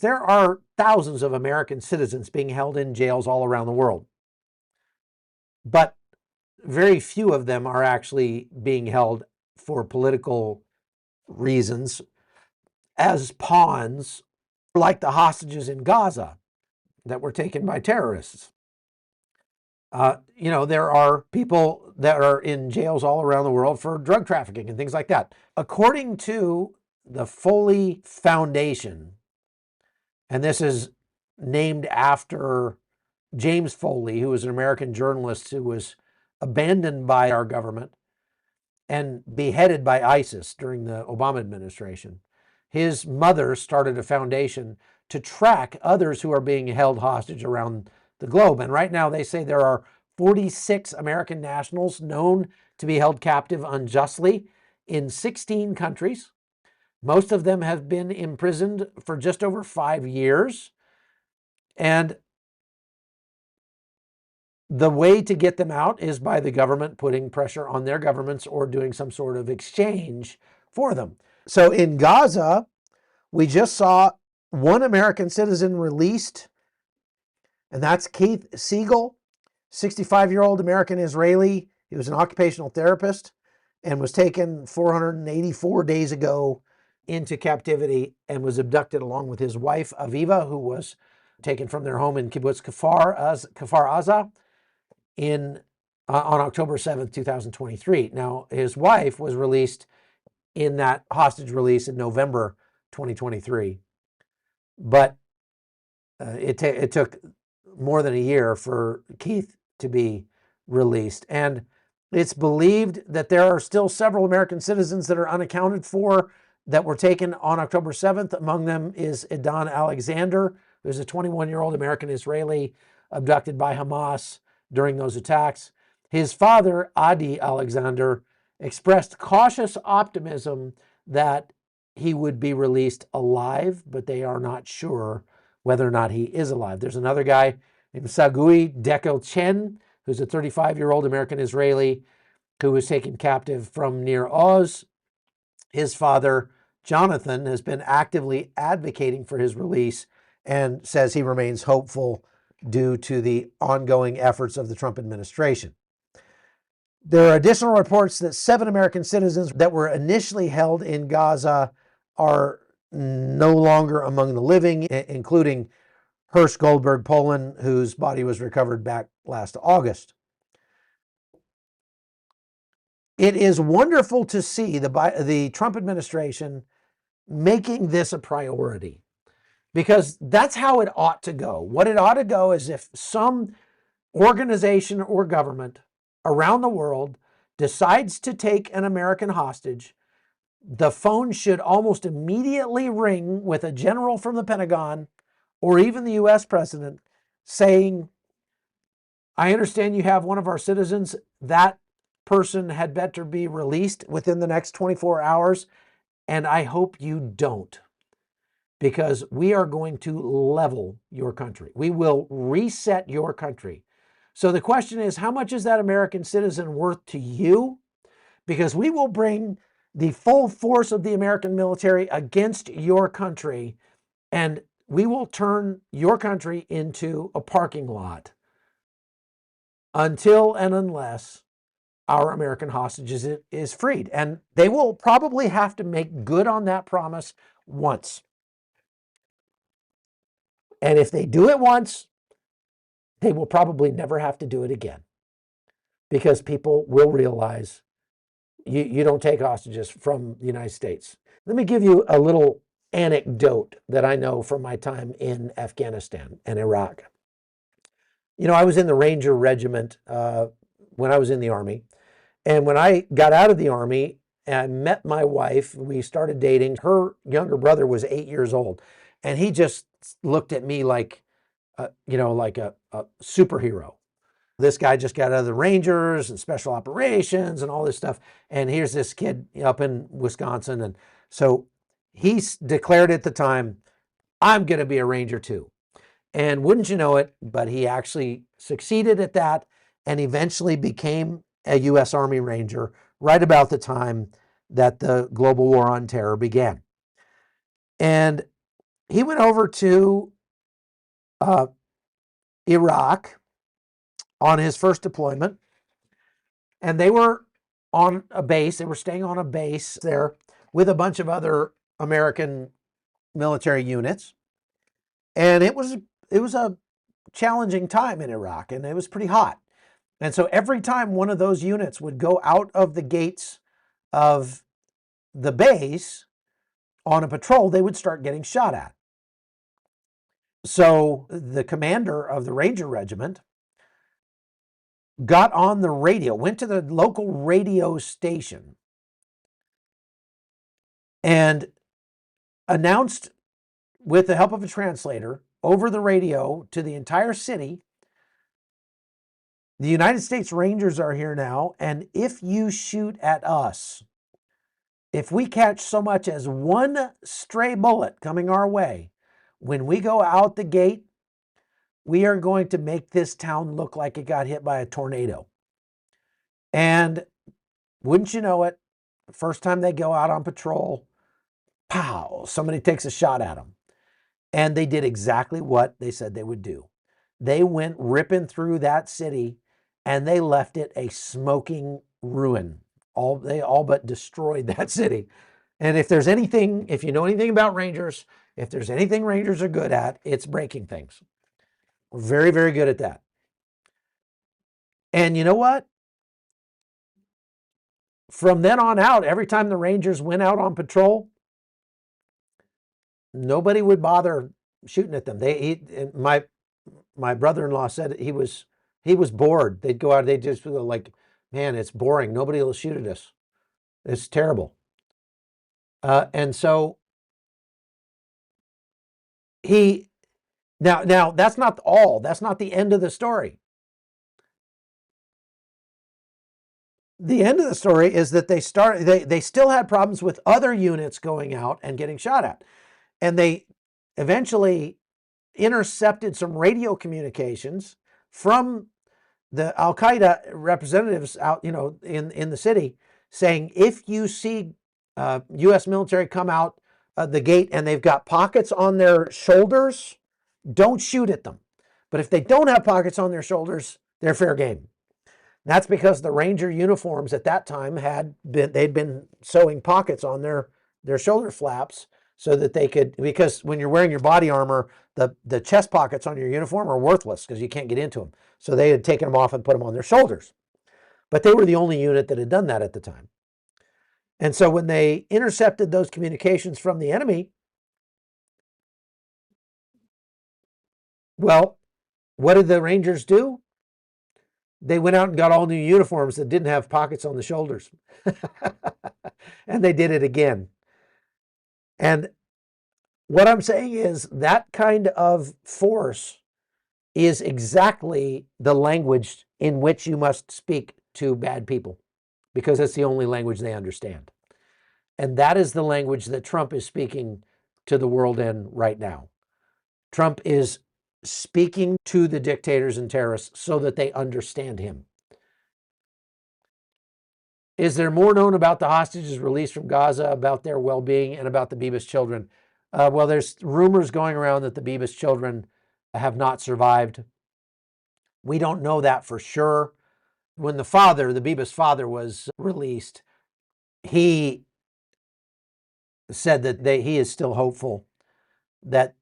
There are thousands of American citizens being held in jails all around the world, but very few of them are actually being held for political reasons as pawns, like the hostages in Gaza that were taken by terrorists. There are people that are in jails all around the world for drug trafficking and things like that. According to the Foley Foundation, and this is named after James Foley, who was an American journalist who was abandoned by our government and beheaded by ISIS during the Obama administration. His mother started a foundation to track others who are being held hostage around the globe. And right now they say there are 46 American nationals known to be held captive unjustly in 16 countries. Most of them have been imprisoned for just over 5 years. And the way to get them out is by the government putting pressure on their governments or doing some sort of exchange for them. So in Gaza, we just saw one American citizen released, and that's Keith Siegel, 65-year-old American Israeli. He was an occupational therapist and was taken 484 days ago into captivity and was abducted along with his wife, Aviva, who was taken from their home in Kibbutz Kfar Aza on October 7th, 2023. Now, his wife was released in that hostage release in November 2023. But it took more than a year for Keith to be released. And it's believed that there are still several American citizens that are unaccounted for that were taken on October 7th. Among them is Adon Alexander, who's a 21-year-old American Israeli abducted by Hamas during those attacks. His father, Adi Alexander, expressed cautious optimism that he would be released alive, but they are not sure whether or not he is alive. There's another guy named Sagui, Dekel Chen, who's a 35-year-old American Israeli who was taken captive from near Oz. His father, Jonathan, has been actively advocating for his release and says he remains hopeful due to the ongoing efforts of the Trump administration. There are additional reports that 7 American citizens that were initially held in Gaza are no longer among the living, including Hirsch Goldberg, Poland, whose body was recovered back last August. It is wonderful to see the Trump administration making this a priority, because that's how it ought to go. What it ought to go is if some organization or government around the world decides to take an American hostage, the phone should almost immediately ring with a general from the Pentagon or even the US president saying, I understand you have one of our citizens. That person had better be released within the next 24 hours. And I hope you don't, because we are going to level your country. We will reset your country. So the question is, how much is that American citizen worth to you? Because we will bring the full force of the American military against your country, and we will turn your country into a parking lot until and unless our American hostage is freed. And they will probably have to make good on that promise once. And if they do it once, they will probably never have to do it again, because people will realize you don't take hostages from the United States. Let me give you a little anecdote that I know from my time in Afghanistan and Iraq. I was in the Ranger Regiment when I was in the Army. And when I got out of the Army and met my wife, we started dating. Her younger brother was 8 years old. And he just looked at me like a superhero. This guy just got out of the Rangers and special operations and all this stuff. And here's this kid up in Wisconsin. And so he declared at the time, I'm going to be a Ranger too. And wouldn't you know it, but he actually succeeded at that and eventually became a U.S. Army Ranger right about the time that the global war on terror began. And he went over to Iraq on his first deployment, and they were on a base. They were staying on a base there with a bunch of other American military units, and it was a challenging time in Iraq, and it was pretty hot. And so every time one of those units would go out of the gates of the base on a patrol, they would start getting shot at. So the commander of the Ranger Regiment got on the radio, went to the local radio station, and announced with the help of a translator over the radio to the entire city, the United States Rangers are here now, and if you shoot at us, if we catch so much as one stray bullet coming our way, when we go out the gate, we are going to make this town look like it got hit by a tornado. And wouldn't you know it, the first time they go out on patrol, pow, somebody takes a shot at them. And they did exactly what they said they would do. They went ripping through that city, and they left it a smoking ruin. They all but destroyed that city. And if you know anything about Rangers, if there's anything Rangers are good at, it's breaking things. We're very, very good at that. And you know what? From then on out, every time the Rangers went out on patrol, nobody would bother shooting at them. My brother-in-law said he was bored. They'd go out, they'd just feel like, man, it's boring. Nobody will shoot at us. It's terrible. And so now that's not all. That's not the end of the story. The end of the story is that they still had problems with other units going out and getting shot at. And they eventually intercepted some radio communications from the Al-Qaeda representatives out, in the city, saying, if you see U.S. military come out the gate and they've got pockets on their shoulders, don't shoot at them. But if they don't have pockets on their shoulders, they're fair game. That's because the Ranger uniforms at that time they'd been sewing pockets on their shoulder flaps so that they could, because when you're wearing your body armor, the chest pockets on your uniform are worthless because you can't get into them. So they had taken them off and put them on their shoulders. But they were the only unit that had done that at the time. And so when they intercepted those communications from the enemy, well, what did the Rangers do? They went out and got all new uniforms that didn't have pockets on the shoulders. And they did it again. And what I'm saying is that kind of force is exactly the language in which you must speak to bad people, because it's the only language they understand. And that is the language that Trump is speaking to the world in right now. Trump is speaking to the dictators and terrorists so that they understand him. Is there more known about the hostages released from Gaza, about their well-being, and about the Bebas children? Well, there's rumors going around that the Bebas children have not survived. We don't know that for sure. When the Bebas father was released, he said that he is still hopeful that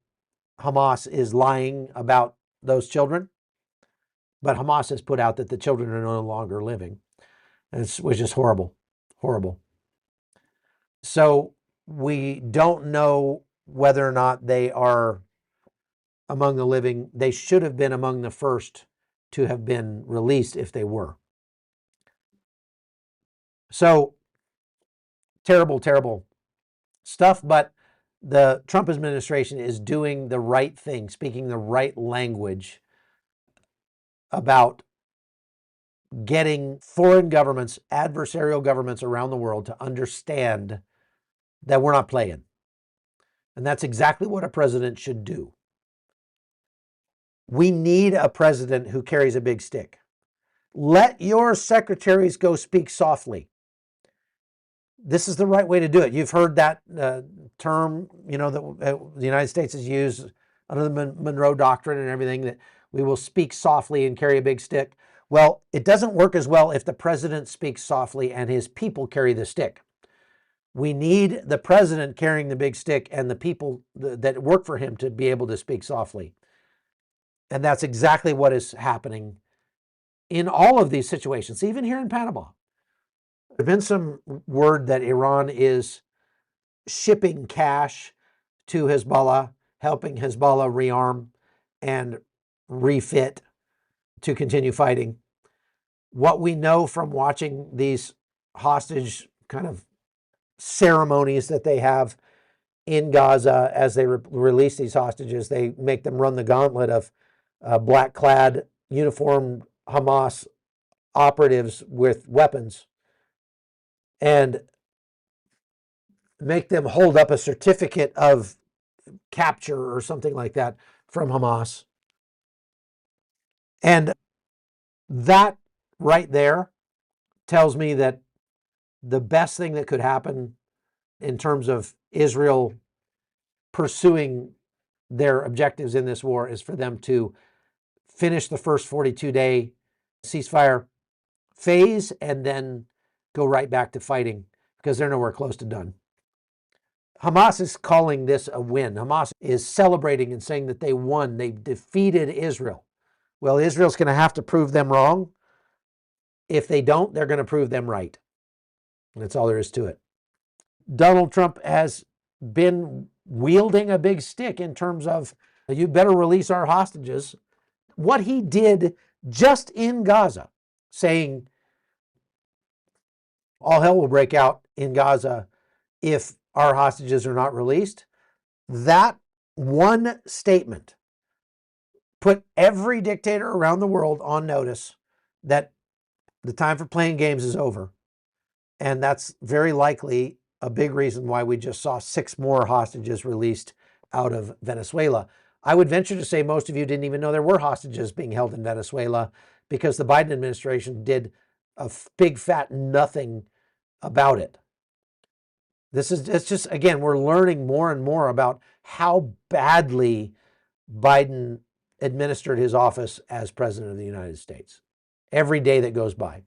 Hamas is lying about those children. But Hamas has put out that the children are no longer living, which is horrible, horrible. So we don't know whether or not they are among the living. They should have been among the first to have been released if they were. So terrible, terrible stuff. But the Trump administration is doing the right thing, speaking the right language about getting foreign governments, adversarial governments around the world to understand that we're not playing. And that's exactly what a president should do. We need a president who carries a big stick. Let your secretaries go speak softly. This is the right way to do it. You've heard that term, that the United States has used under the Monroe Doctrine and everything, that we will speak softly and carry a big stick. Well, it doesn't work as well if the president speaks softly and his people carry the stick. We need the president carrying the big stick and the people that work for him to be able to speak softly. And that's exactly what is happening in all of these situations, even here in Panama. There's been some word that Iran is shipping cash to Hezbollah, helping Hezbollah rearm and refit to continue fighting. What we know from watching these hostage kind of ceremonies that they have in Gaza as they release these hostages, they make them run the gauntlet of black-clad, uniformed Hamas operatives with weapons and make them hold up a certificate of capture or something like that from Hamas. And that right there tells me that the best thing that could happen in terms of Israel pursuing their objectives in this war is for them to finish the first 42-day ceasefire phase and then go right back to fighting, because they're nowhere close to done. Hamas is calling this a win. Hamas is celebrating and saying that they won. They defeated Israel. Well, Israel's going to have to prove them wrong. If they don't, they're going to prove them right. And that's all there is to it. Donald Trump has been wielding a big stick in terms of, you better release our hostages. What he did just in Gaza, saying all hell will break out in Gaza if our hostages are not released, that one statement put every dictator around the world on notice that the time for playing games is over. And that's very likely a big reason why we just saw 6 more hostages released out of Venezuela. I would venture to say most of you didn't even know there were hostages being held in Venezuela, because the Biden administration did a big fat nothing about it. It's just, again, we're learning more and more about how badly Biden administered his office as president of the United States every day that goes by.